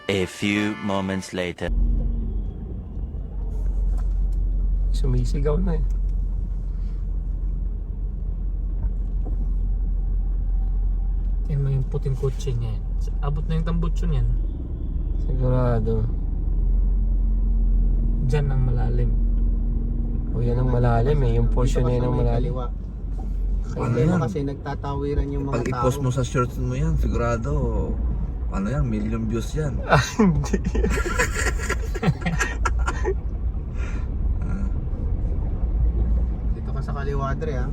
A few moments later. Sumisigaw na eh. Yan mo yung puting kotse niya. Abot na yung tambutso niyan. Sigurado. Diyan ang malalim. O yan ang malalim eh. Yung portion na yun ang malalim. Hindi mo kasi nagtatawiran yung mga Pag tao. i-post mo sa shorts mo yan, sigurado, ano yan, million views yan. Ah, hindi. Dito ka sa kaliwa, Dre, ha?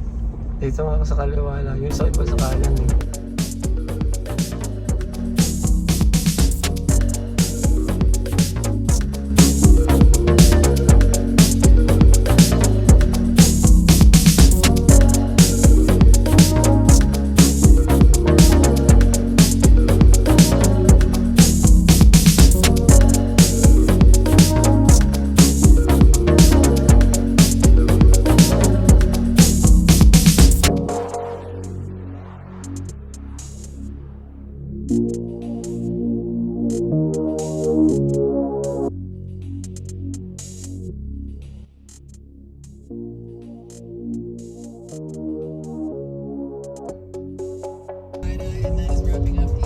Dito nga ako sa kaliwa lang. Yung sa iba sa kanan eh. And that is wrapping up